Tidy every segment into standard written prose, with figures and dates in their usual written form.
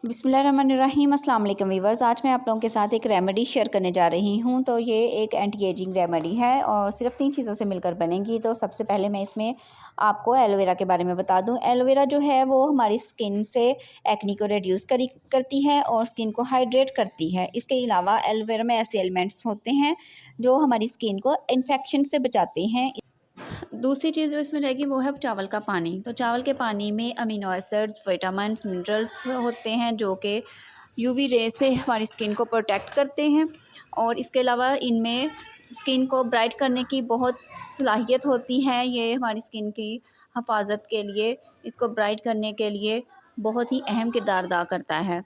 बिस्मिल्लाहिर्रहमानिर्रहीम। अस्सलाम वालेकुम वीवर्स। आज मैं आप लोगों के साथ एक रेमेडी शेयर करने जा रही हूँ। तो ये एक एंटी एजिंग रेमेडी है और सिर्फ 3 चीज़ों से मिलकर बनेगी। तो सबसे पहले मैं इसमें आपको एलोवेरा के बारे में बता दूँ। एलोवेरा जो है वो हमारी स्किन से एक्ने को रिड्यूस करती है और स्किन को हाइड्रेट करती है। इसके अलावा एलोवेरा में ऐसे एलिमेंट्स होते हैं जो हमारी स्किन को इन्फेक्शन से बचाते हैं। दूसरी चीज़ जो इसमें रहेगी वो है चावल का पानी। तो चावल के पानी में अमीनो एसिड्स, विटामिन्स, मिनरल्स होते हैं जो कि यूवी रे से हमारी स्किन को प्रोटेक्ट करते हैं और इसके अलावा इनमें स्किन को ब्राइट करने की बहुत सलाहियत होती है। ये हमारी स्किन की हिफाजत के लिए, इसको ब्राइट करने के लिए बहुत ही अहम किरदार अदा करता है।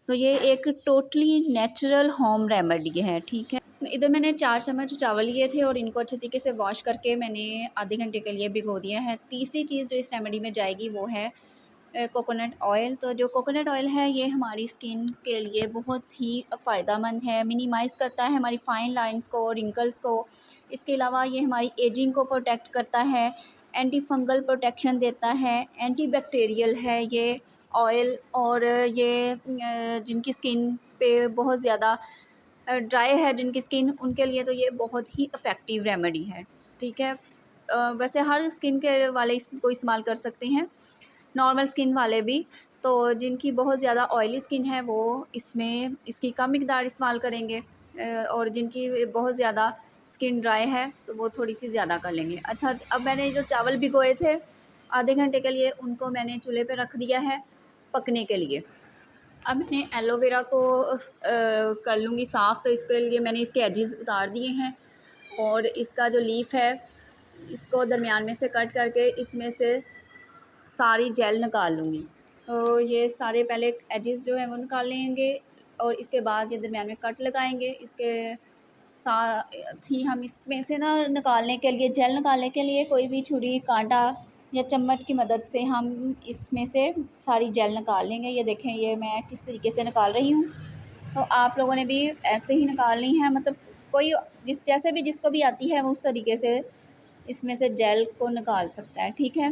तो ये एक टोटली नेचुरल होम रेमेडी है, ठीक है। इधर मैंने 4 चम्मच चावल लिए थे और इनको अच्छे तरीके से वॉश करके मैंने आधे घंटे के लिए भिगो दिया है। तीसरी चीज़ जो इस रेमेडी में जाएगी वो है कोकोनट ऑयल। तो जो कोकोनट ऑयल है ये हमारी स्किन के लिए बहुत ही फ़ायदेमंद है, मिनिमाइज़ करता है हमारी फाइन लाइंस को, रिंकल्स को। इसके अलावा ये हमारी एजिंग को प्रोटेक्ट करता है, एंटी फंगल प्रोटेक्शन देता है, एंटी बैक्टीरियल है ये ऑयल। और ये जिनकी स्किन पे बहुत ज़्यादा ड्राई है जिनकी स्किन, उनके लिए तो ये बहुत ही इफ़ेक्टिव रेमेडी है, ठीक है। वैसे हर स्किन के वाले इसको इस्तेमाल कर सकते हैं, नॉर्मल स्किन वाले भी। तो जिनकी बहुत ज़्यादा ऑयली स्किन है वो इसमें इसकी कम मिकदार इस्तेमाल करेंगे और जिनकी बहुत ज़्यादा स्किन ड्राई है तो वो थोड़ी सी ज़्यादा कर लेंगे। अच्छा, अब मैंने जो चावल भिगोए थे आधे घंटे के लिए, उनको मैंने चूल्हे पे रख दिया है पकने के लिए। अब मैंने एलोवेरा को कर लूँगी साफ़। तो इसके लिए मैंने इसके एजेस उतार दिए हैं और इसका जो लीफ है इसको दरमियान में से कट करके इसमें से सारी जेल निकाल लूँगी। तो ये सारे पहले एजेस जो है वो निकाल लेंगे और इसके बाद ये दरमियान में कट लगाएंगे। इसके साथ ही हम इसमें से ना निकालने के लिए, जेल निकालने के लिए कोई भी छुरी, कांटा या चम्मच की मदद से हम इसमें से सारी जेल निकाल लेंगे। ये देखें, ये मैं किस तरीके से निकाल रही हूँ। तो आप लोगों ने भी ऐसे ही निकालनी है, मतलब कोई जैसे भी जिसको भी आती है वो उस तरीके से इसमें से जेल को निकाल सकता है, ठीक है।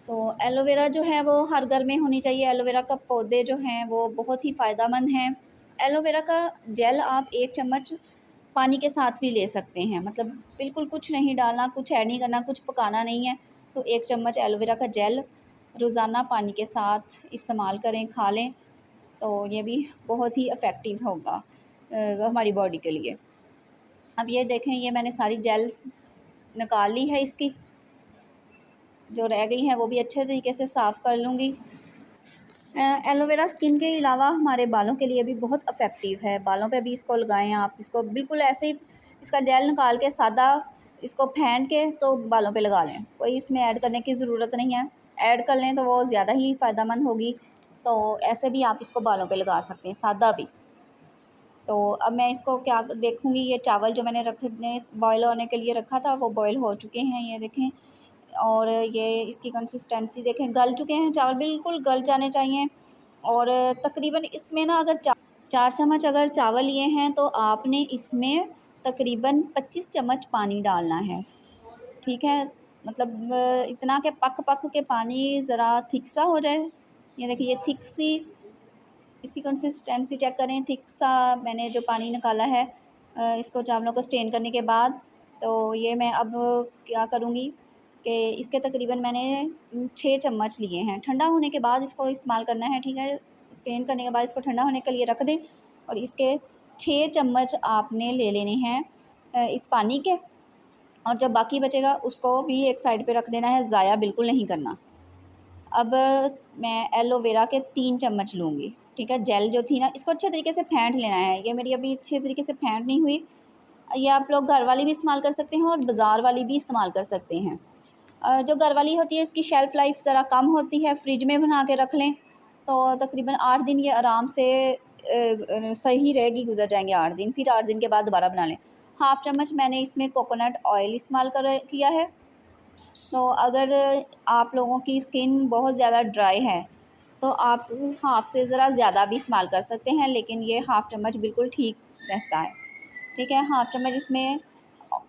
तो एलोवेरा जो है वो हर घर में होनी चाहिए। एलोवेरा का पौधे जो हैं वो बहुत ही फ़ायदेमंद हैं। एलोवेरा का जेल आप 1 चम्मच पानी के साथ भी ले सकते हैं, मतलब बिल्कुल कुछ नहीं डालना, कुछ ऐड नहीं करना, कुछ पकाना नहीं है। तो 1 चम्मच एलोवेरा का जेल रोज़ाना पानी के साथ इस्तेमाल करें, खा लें, तो ये भी बहुत ही इफ़ेक्टिव होगा हमारी बॉडी के लिए। अब ये देखें, ये मैंने सारी जेल्स निकाल ली है इसकी, जो रह गई है वो भी अच्छे तरीके से साफ़ कर लूँगी। एलोवेरा स्किन के अलावा हमारे बालों के लिए भी बहुत इफ़ेक्टिव है। बालों पे भी इसको लगाएं आप, इसको बिल्कुल ऐसे ही इसका जेल निकाल के सादा इसको फेंट के तो बालों पे लगा लें, कोई इसमें ऐड करने की ज़रूरत नहीं है। ऐड कर लें तो वो ज़्यादा ही फ़ायदेमंद होगी। तो ऐसे भी आप इसको बालों पे लगा सकते हैं, सादा भी। तो अब मैं इसको क्या देखूँगी, ये चावल जो मैंने रखने बॉयल होने के लिए रखा था वो बॉयल हो चुके हैं, ये देखें। और ये इसकी कंसिस्टेंसी देखें, गल चुके हैं चावल, बिल्कुल गल जाने चाहिए। और तकरीबन इसमें ना अगर 4 चम्मच अगर चावल लिए हैं तो आपने इसमें तकरीबन 25 चम्मच पानी डालना है, ठीक है। मतलब इतना कि पक पक के पानी ज़रा थिक सा हो जाए। ये देखिए, ये थिक सी इसकी कंसिस्टेंसी चेक करें, थिक सा मैंने जो पानी निकाला है इसको चावलों को स्टेन करने के बाद। तो ये मैं अब क्या करूँगी कि इसके तकरीबन मैंने 6 चम्मच लिए हैं। ठंडा होने के बाद इसको इस्तेमाल करना है, ठीक है। स्टेन करने के बाद इसको ठंडा होने के लिए रख दें और इसके 6 चम्मच आपने ले लेने हैं इस पानी के। और जब बाकी बचेगा उसको भी एक साइड पे रख देना है, ज़ाया बिल्कुल नहीं करना। अब मैं एलोवेरा के 3 चम्मच लूँगी, ठीक है। जेल जो थी ना, इसको अच्छे तरीके से फेंट लेना है। ये मेरी अभी अच्छे तरीके से फेंट नहीं हुई। ये आप लोग घर वाली भी इस्तेमाल कर सकते हैं और बाज़ार वाली भी इस्तेमाल कर सकते हैं। जो घर वाली होती है इसकी शेल्फ़ लाइफ ज़रा कम होती है, फ्रिज में बना के रख लें तो तकरीबन 8 दिन ये आराम से सही रहेगी, गुजर जाएंगे 8 दिन। फिर 8 दिन के बाद दोबारा बना लें। हाफ़ चम्मच मैंने इसमें कोकोनट ऑयल इस्तेमाल किया है। तो अगर आप लोगों की स्किन बहुत ज़्यादा ड्राई है तो आप हाफ़ से ज़रा ज़्यादा भी इस्तेमाल कर सकते हैं, लेकिन ये हाफ़ चम्मच बिल्कुल ठीक रहता है, ठीक है। हाफ़ चम्मच इसमें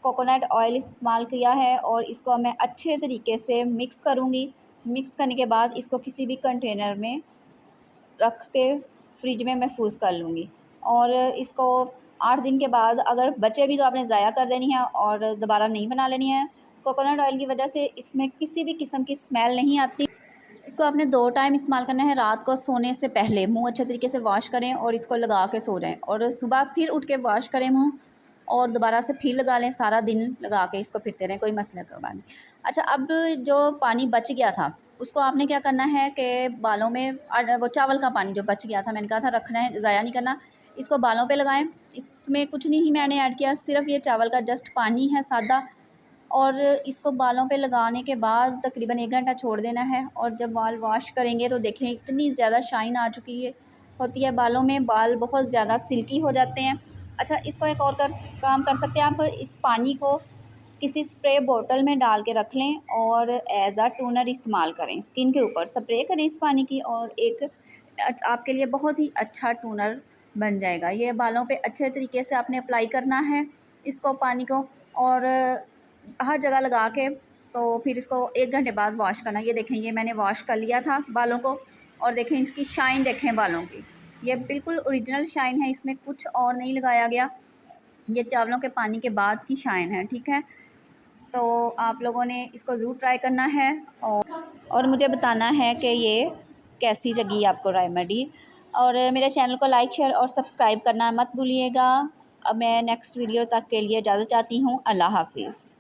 कोकोनट ऑयल इस्तेमाल किया है और इसको मैं अच्छे तरीके से मिक्स करूँगी। मिक्स करने के बाद इसको किसी भी कंटेनर में रख के फ्रिज में महफूज कर लूँगी। और इसको 8 दिन के बाद अगर बचे भी तो आपने ज़ाया कर देनी है और दोबारा नहीं बना लेनी है। कोकोनट ऑयल की वजह से इसमें किसी भी किस्म की स्मेल नहीं आती। इसको आपने 2 टाइम इस्तेमाल करना है। रात को सोने से पहले मुँह अच्छे तरीके से वॉश करें और इसको लगा के सो जाएँ, और सुबह फिर उठ के वॉश करें मुँह, और दोबारा से फिर लगा लें। सारा दिन लगा के इसको फिरते रहें, कोई मसले का बात नहीं। अच्छा, अब जो पानी बच गया था उसको आपने क्या करना है कि बालों में वो चावल का पानी जो बच गया था, मैंने कहा था रखना है, ज़ाया नहीं करना। इसको बालों पे लगाएं। इसमें कुछ नहीं मैंने ऐड किया, सिर्फ ये चावल का जस्ट पानी है सादा, और इसको बालों पे लगाने के बाद तकरीबन 1 घंटा छोड़ देना है। और जब बाल वॉश करेंगे तो देखें इतनी ज़्यादा शाइन आ चुकी है होती है बालों में, बाल बहुत ज़्यादा सिल्की हो जाते हैं। अच्छा, इसको एक और काम कर सकते हैं आप, इस पानी को किसी स्प्रे बोतल में डाल के रख लें और एज़ टोनर इस्तेमाल करें। स्किन के ऊपर स्प्रे करें इस पानी की, और एक आपके लिए बहुत ही अच्छा टोनर बन जाएगा। ये बालों पे अच्छे तरीके से आपने अप्लाई करना है इसको, पानी को, और हर जगह लगा के तो फिर इसको 1 घंटे बाद वॉश करना। ये देखें, ये मैंने वॉश कर लिया था बालों को, और देखें इसकी शाइन देखें बालों की, ये बिल्कुल ओरिजिनल शाइन है, इसमें कुछ और नहीं लगाया गया। ये चावलों के पानी के बाद की शाइन है, ठीक है। तो आप लोगों ने इसको ज़रूर ट्राई करना है, और मुझे बताना है कि ये कैसी लगी आपको रेमेडी। और मेरे चैनल को लाइक, शेयर और सब्सक्राइब करना मत भूलिएगा। अब मैं नेक्स्ट वीडियो तक के लिए इजाज़त चाहती हूँ। अल्लाह हाफ़िज़।